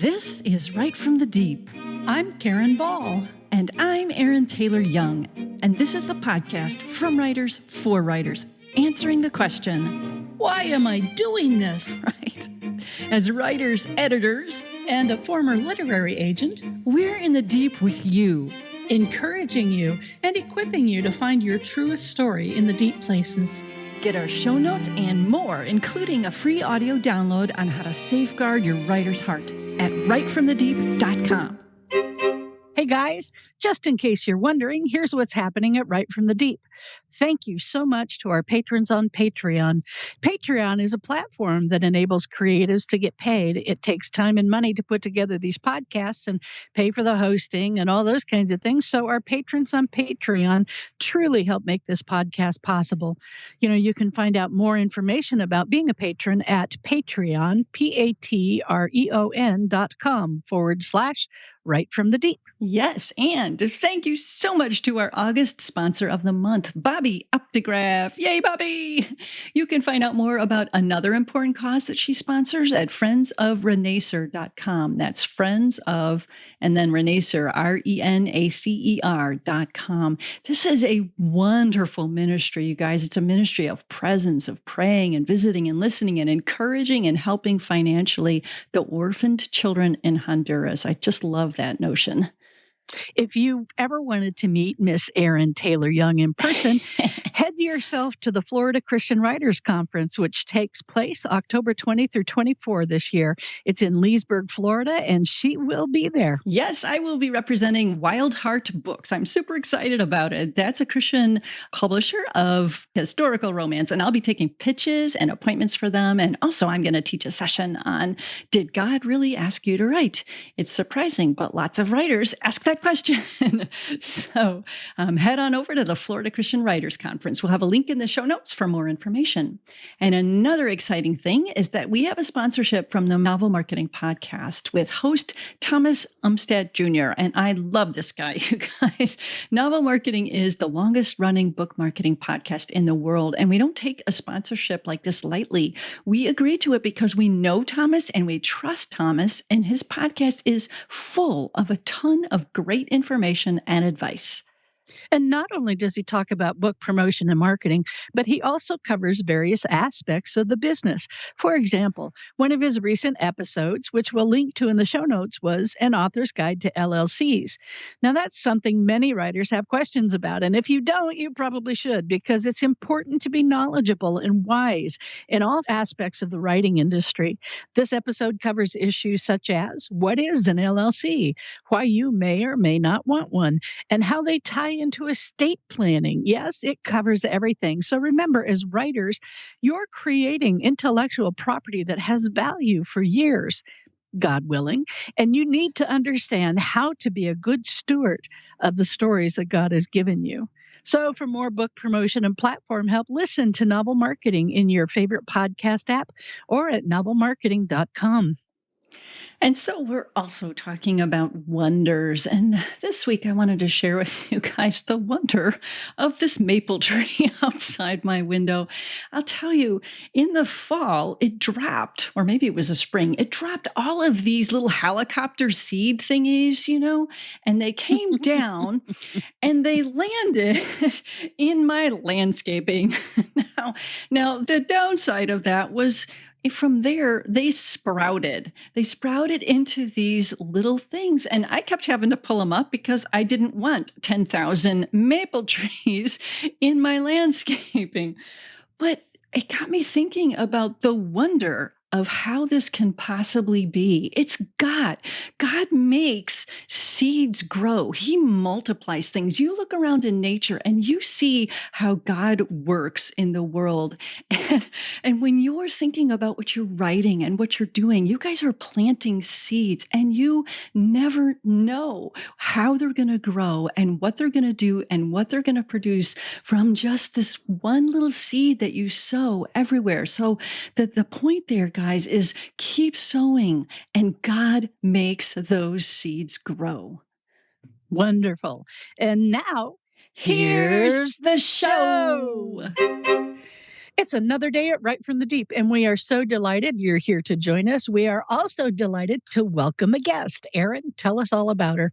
This is Right from the Deep. I'm Karen Ball. And I'm Erin Taylor Young. And this is the podcast from writers for writers, answering the question, why am I doing this? Right. As writers, editors, and a former literary agent, we're in the deep with you, encouraging you and equipping you to find your truest story in the deep places. Get our show notes and more, including a free audio download on how to safeguard your writer's heart at rightfromthedeep.com. Hey guys, just in case you're wondering, here's what's happening at Right from the Deep. Thank you so much to our patrons on Patreon. Patreon is a platform that enables creatives to get paid. It takes time and money to put together these podcasts and pay for the hosting and all those kinds of things. So our patrons on Patreon truly help make this podcast possible. You can find out more information about being a patron at Patreon, patreon.com/Right from the Deep. Yes, and thank you so much to our August sponsor of the month, Bobby Optigraph. Yay, Bobby! You can find out more about another important cause that she sponsors at friendsofrenacer.com. That's friends of, and then Renacer, RENACER.com. This is a wonderful ministry, you guys. It's a ministry of presence, of praying and visiting and listening and encouraging and helping financially the orphaned children in Honduras. I just love that notion. If you ever wanted to meet Miss Erin Taylor Young in person, head yourself to the Florida Christian Writers Conference, which takes place October 20 through 24 this year. It's in Leesburg, Florida, and she will be there. Yes, I will be representing Wild Heart Books. I'm super excited about it. That's a Christian publisher of historical romance, and I'll be taking pitches and appointments for them. And also, I'm going to teach a session on, did God really ask you to write? It's surprising, but lots of writers ask that question. So head on over to the Florida Christian Writers Conference. We'll have a link in the show notes for more information. And another exciting thing is that we have a sponsorship from the Novel Marketing Podcast with host Thomas Umstadt Jr. And I love this guy, you guys. Novel Marketing is the longest running book marketing podcast in the world. And we don't take a sponsorship like this lightly. We agree to it because we know Thomas and we trust Thomas, and his podcast is full of a ton of great information and advice. And not only does he talk about book promotion and marketing, but he also covers various aspects of the business. For example, one of his recent episodes, which we'll link to in the show notes, was An Author's Guide to LLCs. Now, that's something many writers have questions about. And if you don't, you probably should, because it's important to be knowledgeable and wise in all aspects of the writing industry. This episode covers issues such as what is an LLC, why you may or may not want one, and how they tie into estate planning. Yes, it covers everything. So remember, as writers, you're creating intellectual property that has value for years, God willing, and you need to understand how to be a good steward of the stories that God has given you. So for more book promotion and platform help, listen to Novel Marketing in your favorite podcast app or at novelmarketing.com. And so we're also talking about wonders. And this week I wanted to share with you guys the wonder of this maple tree outside my window. I'll tell you, in the fall, it dropped, or maybe it was a spring, it dropped all of these little helicopter seed thingies, and they came down and they landed in my landscaping. Now, the downside of that was, from there, they sprouted. They sprouted into these little things. And I kept having to pull them up because I didn't want 10,000 maple trees in my landscaping. But it got me thinking about the wonder of how this can possibly be. It's God. God makes seeds grow. He multiplies things. You look around in nature and you see how God works in the world. And when you're thinking about what you're writing and what you're doing, you guys are planting seeds and you never know how they're going to grow and what they're going to do and what they're going to produce from just this one little seed that you sow everywhere. So the point there, guys, is keep sowing and God makes those seeds grow. Wonderful. And now, here's the show. It's another day at Right from the Deep, and we are so delighted you're here to join us. We are also delighted to welcome a guest. Erin, tell us all about her.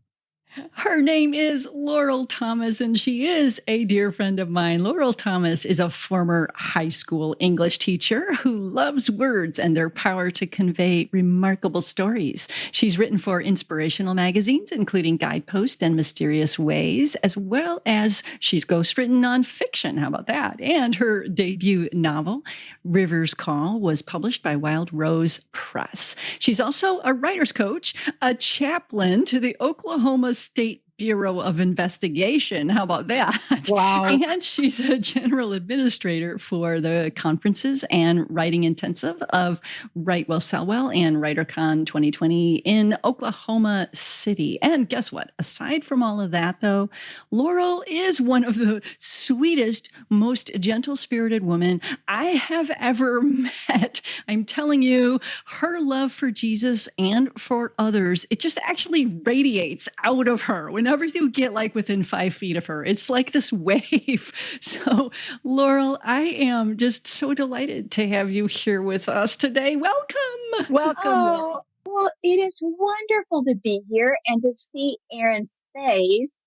Her name is Laurel Thomas, and she is a dear friend of mine. Laurel Thomas is a former high school English teacher who loves words and their power to convey remarkable stories. She's written for inspirational magazines, including Guidepost and Mysterious Ways, as well as she's ghostwritten nonfiction. How about that? And her debut novel, River's Call, was published by Wild Rose Press. She's also a writer's coach, a chaplain to the Oklahoma State Bureau of Investigation. How about that? Wow. And she's a general administrator for the conferences and writing intensive of Write Well, Sell Well and WriterCon 2020 in Oklahoma City. And guess what? Aside from all of that, though, Laurel is one of the sweetest, most gentle spirited women I have ever met. I'm telling you, her love for Jesus and for others, it just actually radiates out of her whenever you get like within 5 feet of her. It's like this wave. So, Laurel, I am just so delighted to have you here with us today. Welcome. Welcome, Laurel. Oh, well, it is wonderful to be here and to see Erin's face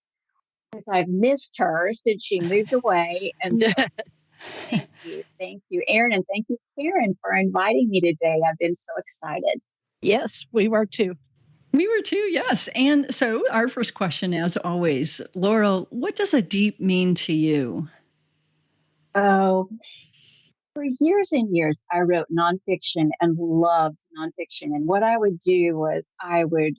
because I've missed her since she moved away. And so thank you. Thank you, Erin, and thank you, Karen, for inviting me today. I've been so excited. Yes, we were too. We were too, yes. And so, our first question, as always, Laurel, what does a deep mean to you? Oh, for years and years, I wrote nonfiction and loved nonfiction. And what I would do was I would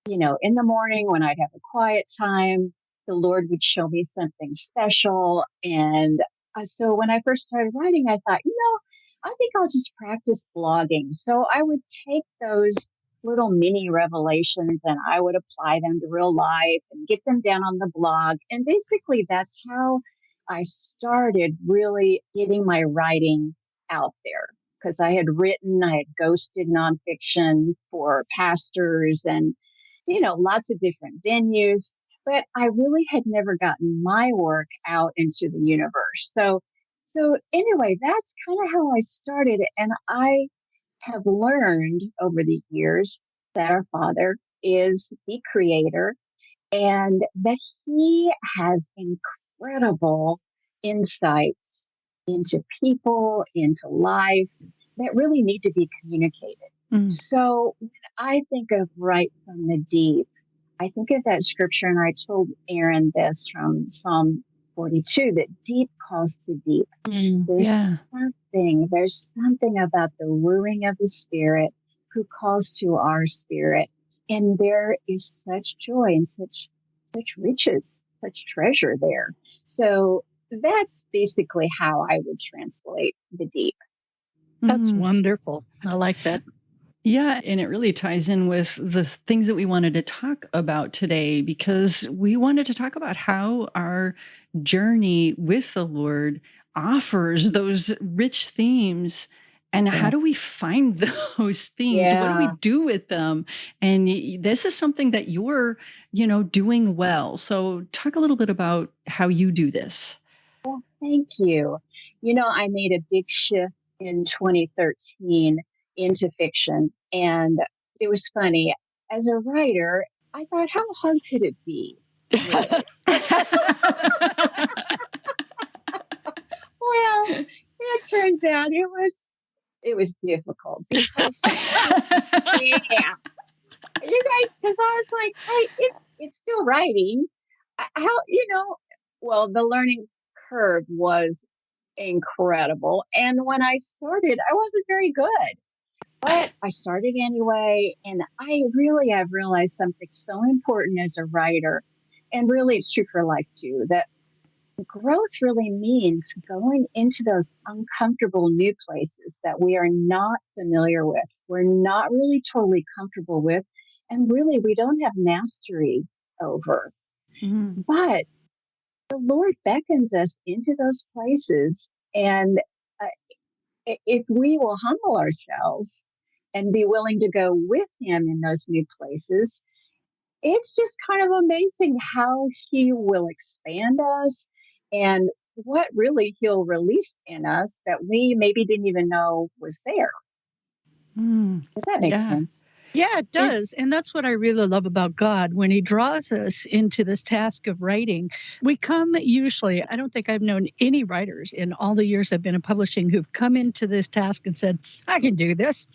in the morning when I'd have a quiet time, the Lord would show me something special. And so when I first started writing, I thought, I think I'll just practice blogging. So I would take those little mini revelations and I would apply them to real life and get them down on the blog. And basically, that's how I started really getting my writing out there. Because I had ghosted nonfiction for pastors and lots of different venues, but I really had never gotten my work out into the universe. So anyway, that's kind of how I started. And I have learned over the years that our Father is the creator and that he has incredible insights into people, into life that really need to be communicated. Mm. So when I think of right from the deep, I think of that scripture, and I told Aaron this from Psalm 42 that deep calls to deep. There's Yeah. there's something about the wooing of the Spirit who calls to our spirit. And there is such joy and such riches, such treasure there. So that's basically how I would translate the deep. That's Mm. wonderful. I like that. Yeah, and it really ties in with the things that we wanted to talk about today because we wanted to talk about how our journey with the Lord offers those rich themes. And how Yeah. do we find those themes? What do we Yeah. do with them? And this is something that you're, doing well. So talk a little bit about how you do this. Well, thank you. I made a big shift in 2013 into fiction. And it was funny. As a writer, I thought, how hard could it be, really? Well, it turns out it was difficult because yeah, you guys, because I was like, hey, it's still writing. How well, the learning curve was incredible. And when I started, I wasn't very good, but I started anyway. And I really have realized something so important as a writer. And really, it's true for life too, that growth really means going into those uncomfortable new places that we are not familiar with. We're not really totally comfortable with. And really, we don't have mastery over. Mm. But the Lord beckons us into those places. And if we will humble ourselves and be willing to go with Him in those new places, it's just kind of amazing how He will expand us and what really he'll release in us that we maybe didn't even know was there. Mm, Does that make yeah. sense? Yeah, it It does. And that's what I really love about God. When He draws us into this task of writing, we come usually, I don't think I've known any writers in all the years I've been in publishing who've come into this task and said, I can do this,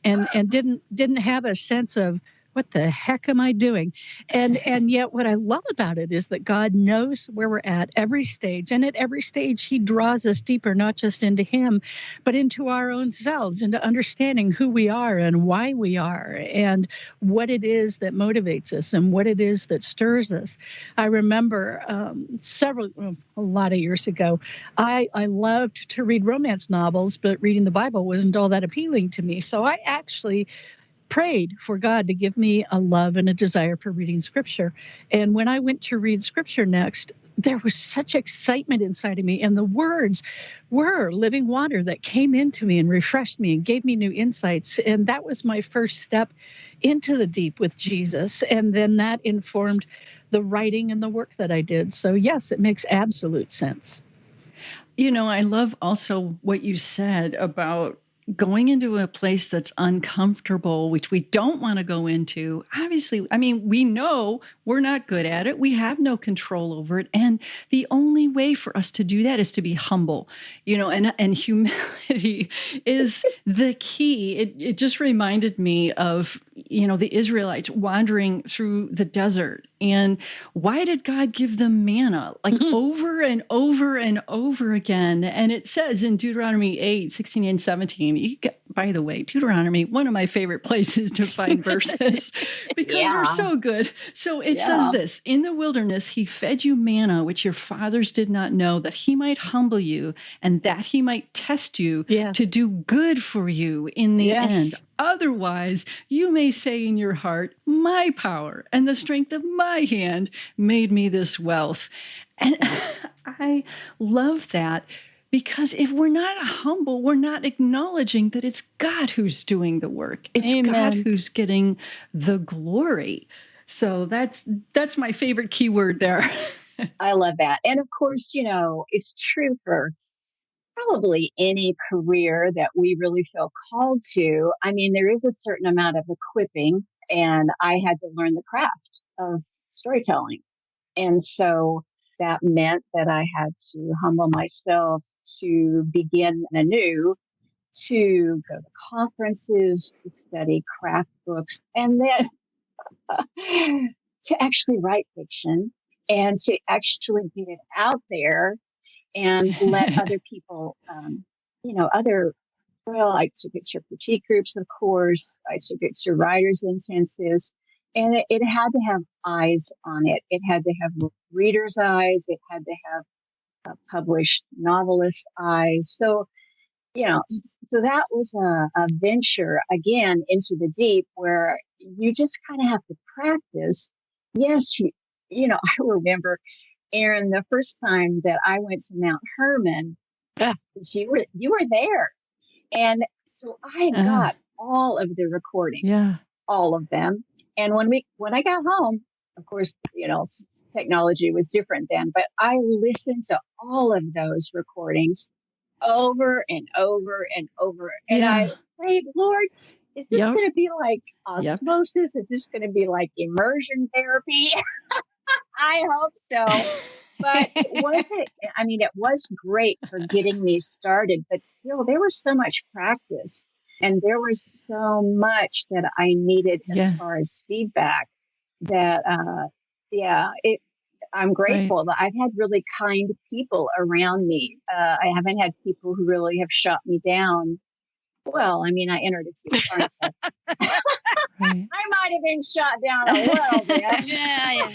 and didn't have a sense of what the heck am I doing? And yet what I love about it is that God knows where we're at every stage. And at every stage he draws us deeper, not just into him, but into our own selves, into understanding who we are and why we are and what it is that motivates us and what it is that stirs us. I remember a lot of years ago, I loved to read romance novels, but reading the Bible wasn't all that appealing to me. So I actually prayed for God to give me a love and a desire for reading scripture. And when I went to read scripture next, there was such excitement inside of me. And the words were living water that came into me and refreshed me and gave me new insights. And that was my first step into the deep with Jesus. And then that informed the writing and the work that I did. So, yes, it makes absolute sense. I love also what you said about going into a place that's uncomfortable, which we don't want to go into. Obviously, I mean, we know we're not good at it. We have no control over it. And the only way for us to do that is to be humble, and humility is the key. It just reminded me of, the Israelites wandering through the desert. And why did God give them manna like over and over and over again? And it says in Deuteronomy 8:16 and 17, by the way, Deuteronomy, one of my favorite places to find verses because they're Yeah. so good. So it says Yeah. this: in the wilderness, he fed you manna, which your fathers did not know, that he might humble you and that he might test you Yes. to do good for you in the Yes. end. Otherwise, you may say in your heart, my power and the strength of my hand made me this wealth. And I love that because if we're not humble, we're not acknowledging that it's God who's doing the work. It's God Amen. who's getting the glory. So that's my favorite keyword there. I love that. And of course, it's true for probably any career that we really feel called to. I mean, there is a certain amount of equipping, and I had to learn the craft of storytelling. And so that meant that I had to humble myself to begin anew, to go to conferences, to study craft books, and then to actually write fiction and to actually get it out there and let other people, well, I took it to critique groups, of course. I took it to writers' intensives. And it had to have eyes on it. It had to have readers' eyes. It had to have published novelist eyes. So, so that was a venture again into the deep where you just kind of have to practice. Yes, I remember, Aaron, the first time that I went to Mount Hermon, Ah, you were there. And so I Ah, got all of the recordings, yeah. all of them. And when I got home, of course, technology was different then, but I listened to all of those recordings over and over and over. And I Yeah. prayed, Lord, is this Yep. going to be like Yep. osmosis? Is this going to be like immersion therapy? I hope so. But it wasn't, I mean, it was great for getting me started, but still, there was so much practice and there was so much that I needed as Yeah. far as feedback that, yeah, I'm Right. grateful that I've had really kind people around me. I haven't had people who really have shot me down. Well, I mean, I entered a few contests. Right. I might have been shot down a little bit. yeah.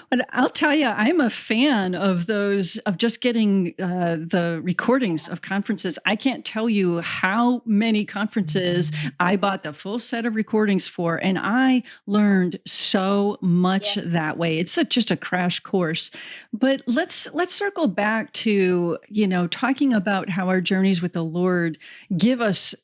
But I'll tell you, I'm a fan of those, of just getting the recordings of conferences. I can't tell you how many conferences I bought the full set of recordings for, and I learned so much Yeah. that way. It's just a crash course. But let's circle back to, talking about how our journeys with the Lord give us,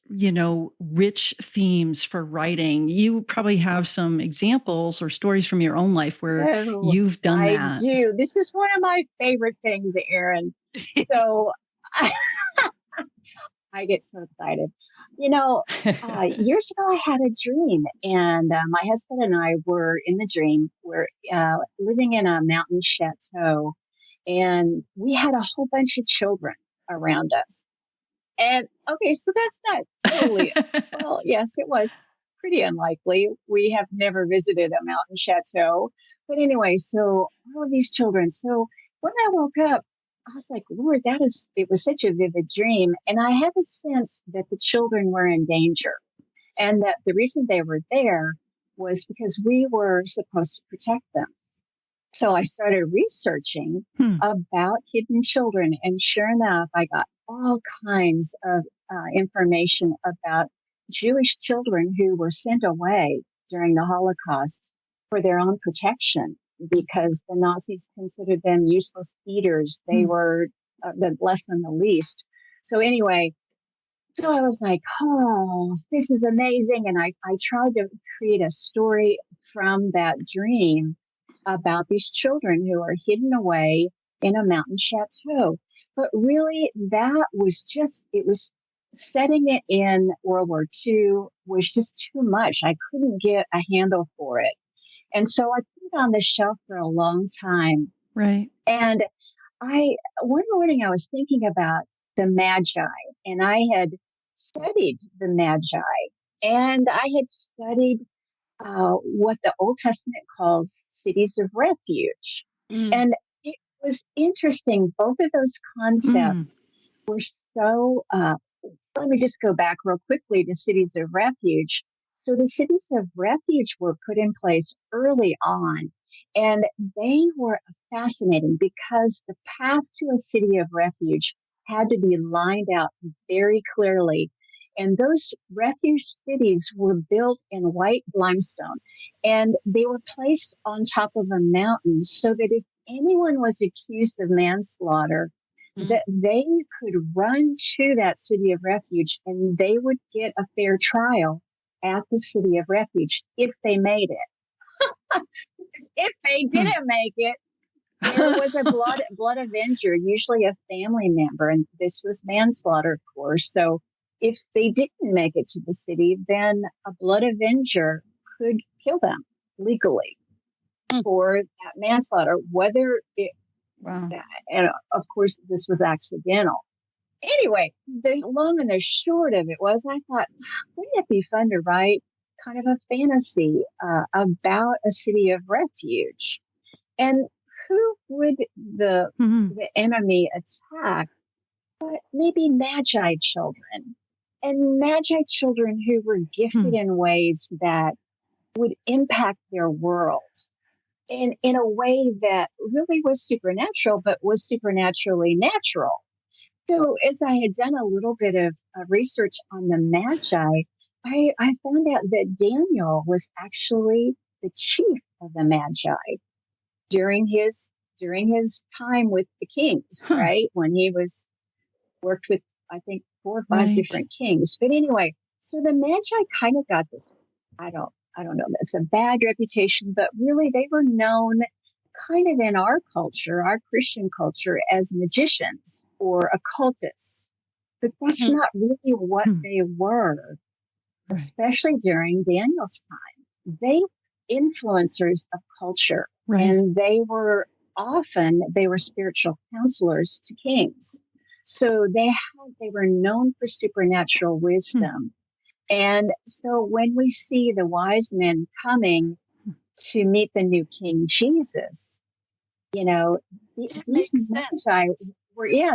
rich themes for writing. You probably have some examples or stories from your own life where Oh, you've you've done I that. do. This is one of my favorite things, Erin. So I get so excited. You know, years ago, I had a dream, and my husband and I were in the dream. We're living in a mountain chateau, and we had a whole bunch of children around us. And okay, so that's not totally, well, yes, it was pretty unlikely. We have never visited a mountain chateau. But anyway, so all of these children. So when I woke up, I was like, Lord, it was such a vivid dream. And I had a sense that the children were in danger and that the reason they were there was because we were supposed to protect them. So I started researching Hmm. about hidden children, and sure enough, I got all kinds of information about Jewish children who were sent away during the Holocaust for their own protection because the Nazis considered them useless eaters. They Hmm. were the less than the least. So anyway, so I was like, oh, this is amazing. And I tried to create a story from that dream about these children who are hidden away in a mountain chateau. But really, that was just, it was setting it in World War II was just too much. I couldn't get a handle for it. And so I put it on the shelf for a long time. Right. And one morning I was thinking about the Magi, and I had studied the Magi, and I had studied what the Old Testament calls cities of refuge. Mm. And it was interesting. Both of those Mm. concepts were so let me just go back real quickly to cities of refuge. So the cities of refuge were put in place early on, and they were fascinating because the path to a city of refuge had to be lined out very clearly. And those refuge cities were built in white limestone, and they were placed on top of a mountain so that if anyone was accused of manslaughter, Mm. that they could run to that city of refuge and they would get a fair trial at the city of refuge if they made it. If they Hmm. didn't make it, there was a blood avenger, usually a family member, and this was manslaughter, of course. So if they didn't make it to the city, then a blood avenger could kill them legally Mm. for that manslaughter, whether it, Wow. and of course, this was accidental. Anyway, the long and the short of it was, I thought, wouldn't it be fun to write kind of a fantasy about a city of refuge? And who would the Hmm. the enemy attack? But maybe magi children, and magi children who were Hmm. gifted in ways that would impact their world in a way that really was supernatural, but was supernaturally natural. So, as I had done a little bit of research on the Magi, I found out that Daniel was actually the chief of the Magi during his time with the kings, Huh. right? When he was worked with, I think, four or five Right. different kings. But anyway, so the Magi kind of got this. I don't know. That's a bad reputation, but really they were known kind of in our culture, our Christian culture, as magicians or occultists. But that's Mm. not really what Hmm. they were, Right. especially during Daniel's time. They influencers of culture, Right. and they were spiritual counselors to kings. So they were known for supernatural Hmm. wisdom. And so when we see the wise men coming to meet the new King Jesus, you know, It these makes sense. magi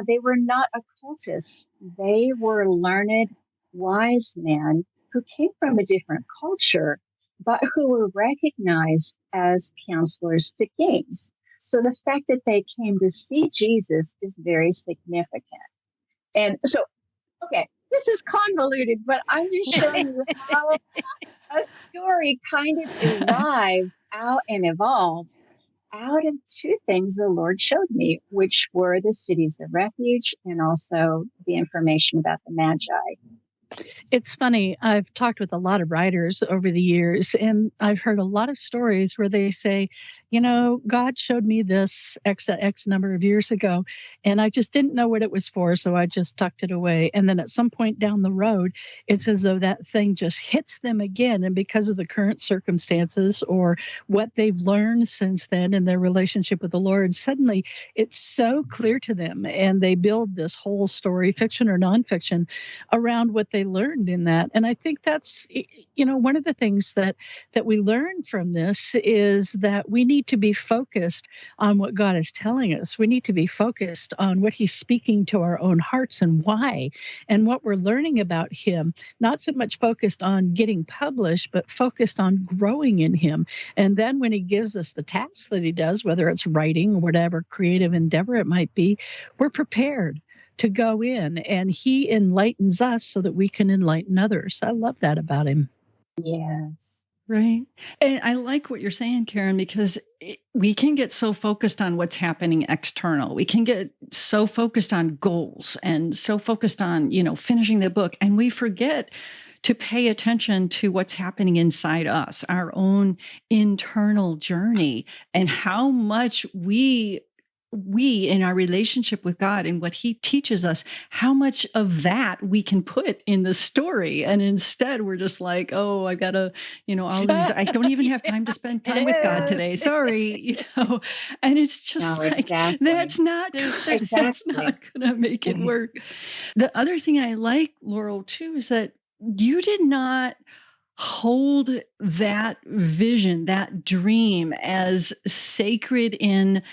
they were not occultists. They were learned, wise men who came from a different culture, but who were recognized as counselors to kings. So the fact that they came to see Jesus is very significant. And so, okay, this is convoluted, but I'm just showing you how a story kind of arrived out and evolved out of two things the Lord showed me, which were the cities of refuge and also the information about the Magi. It's funny. I've talked with a lot of writers over the years, and I've heard a lot of stories where they say, God showed me this X number of years ago, and I just didn't know what it was for, so I just tucked it away. And then at some point down the road, it's as though that thing just hits them again. And because of the current circumstances or what they've learned since then in their relationship with the Lord, suddenly it's so clear to them, and they build this whole story, fiction or nonfiction, around what they learned in that. And I think that's, one of the things that we learn from this is that we need to be focused on what God is telling us. We need to be focused on what he's speaking to our own hearts and why, and what we're learning about him, not so much focused on getting published, but focused on growing in him. And then when he gives us the tasks that he does, whether it's writing or whatever creative endeavor it might be, we're prepared to go in, and he enlightens us so that we can enlighten others. I love that about him. Yes. Right. And I like what you're saying, Karen, because we can get so focused on what's happening external. We can get so focused on goals and so focused on, finishing the book. And we forget to pay attention to what's happening inside us, our own internal journey, and how much we in our relationship with God and what he teaches us, how much of that we can put in the story. And instead we're just like, oh, I gotta, all these, I don't even have time to spend time with God today. Sorry, and it's just No, like, exactly. that's not, that's Exactly. not gonna make it work. The other thing I like, Laurel, too, is that you did not hold that vision, that dream as sacred in,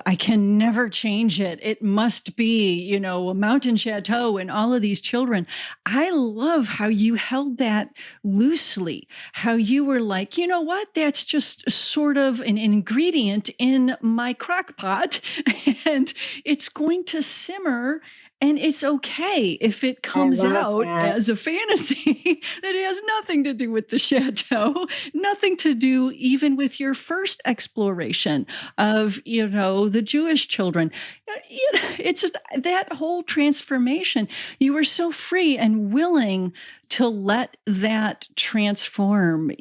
I can never change it. It must be, a mountain chateau and all of these children. I love how you held that loosely, how you were like, you know what? That's just sort of an ingredient in my crock pot, and it's going to simmer. And it's okay if it I comes love out that. as a fantasy that has nothing to do with the chateau, nothing to do even with your first exploration of, the Jewish children. It's just that whole transformation. You were so free and willing to let that transform.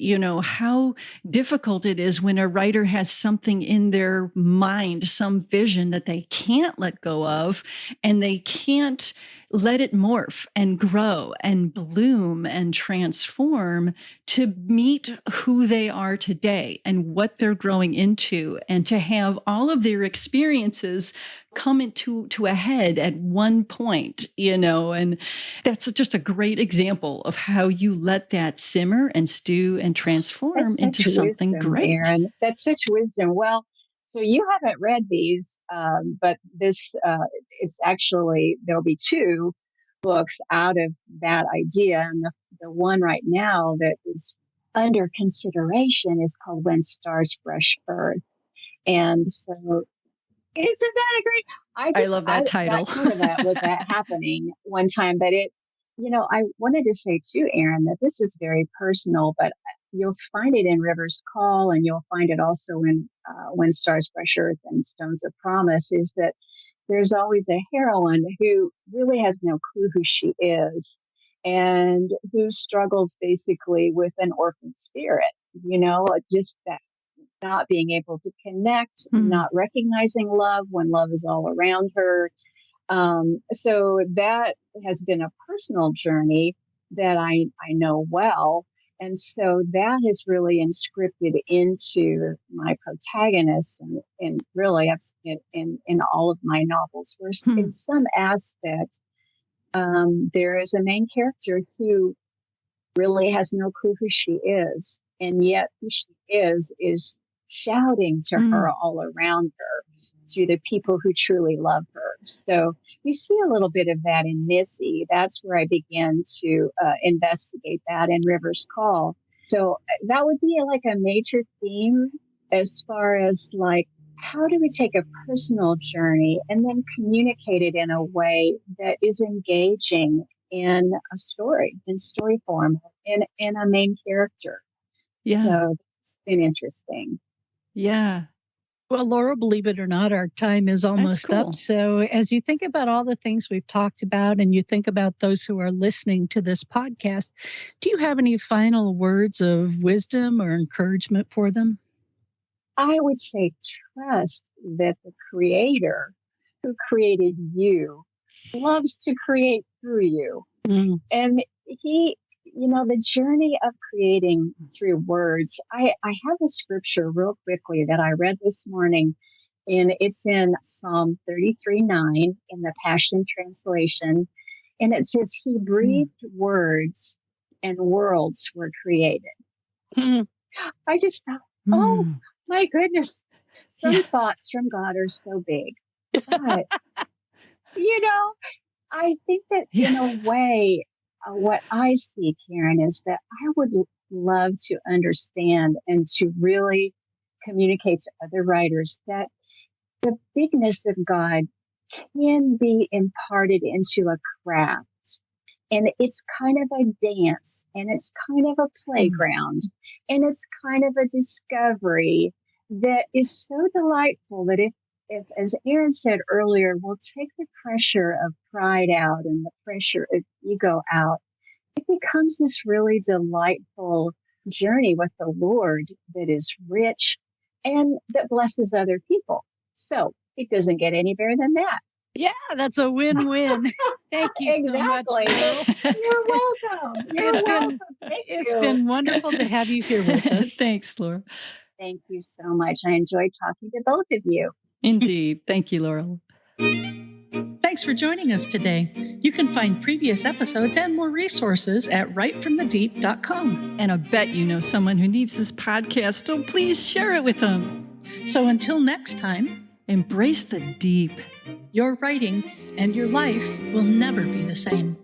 How difficult it is when a writer has something in their mind, some vision that they can't let go of, and they can't let it morph and grow and bloom and transform to meet who they are today and what they're growing into, and to have all of their experiences come into a head at one point, and that's just a great example of how you let that simmer and stew and transform That's into such something wisdom, great. Aaron. That's such wisdom. Well, so you haven't read these, but this, it's actually, there'll be two books out of that idea. And the one right now that is under consideration is called When Stars Brush Earth. And so, isn't that a great? I love I that got title. told of that was that happening one time, but I wanted to say too, Aaron, that this is very personal, but you'll find it in River's Call, and you'll find it also in When Stars Brush Earth and Stones of Promise. Is that there's always a heroine who really has no clue who she is, and who struggles basically with an orphan spirit. Just that not being able to connect, Mm, not recognizing love when love is all around her. So that has been a personal journey that I know well. And so that has really inscripted into my protagonists, and really in all of my novels, where hmm, in some aspect, there is a main character who really has no clue who she is. And yet who she is shouting to her mm, all around her, to the people who truly love her. So we see a little bit of that in Missy. That's where I began to investigate that in River's Call. So that would be like a major theme, as far as like, how do we take a personal journey and then communicate it in a way that is engaging in a story, in story form, in a main character. yeah. So it's been interesting. Yeah. Well, Laura, believe it or not, our time is That's almost up. cool. So, as you think about all the things we've talked about and you think about those who are listening to this podcast, do you have any final words of wisdom or encouragement for them? I would say trust that the creator who created you loves to create through you. Mm, And the journey of creating through words, I have a scripture real quickly that I read this morning, and it's in Psalm 33:9 in the Passion Translation. And it says, He Mm, breathed words and worlds were created. mm, I just thought, oh mm. my goodness, Yeah, some thoughts from God are so big. But, you know, I think that yeah. in a way, what I see, Karen, is that I would love to understand and to really communicate to other writers that the bigness of God can be imparted into a craft. And it's kind of a dance and it's kind of a Mm, playground and it's kind of a discovery that is so delightful that if as Aaron said earlier, we'll take the pressure of pride out and the pressure of ego out, it becomes this really delightful journey with the Lord that is rich and that blesses other people. So it doesn't get any better than that. yeah, that's a win-win. Thank you so much, Exactly. Laurel. You're welcome. You're It's been welcome. Thank it's you. been wonderful to have you here with us. Thanks, Laura. Thank you so much. I enjoyed talking to both of you. Indeed. Thank you, Laurel. Thanks for joining us today. You can find previous episodes and more resources at writefromthedeep.com. And I bet you know someone who needs this podcast, so please share it with them. So until next time, Embrace the deep. your writing and your life will never be the same.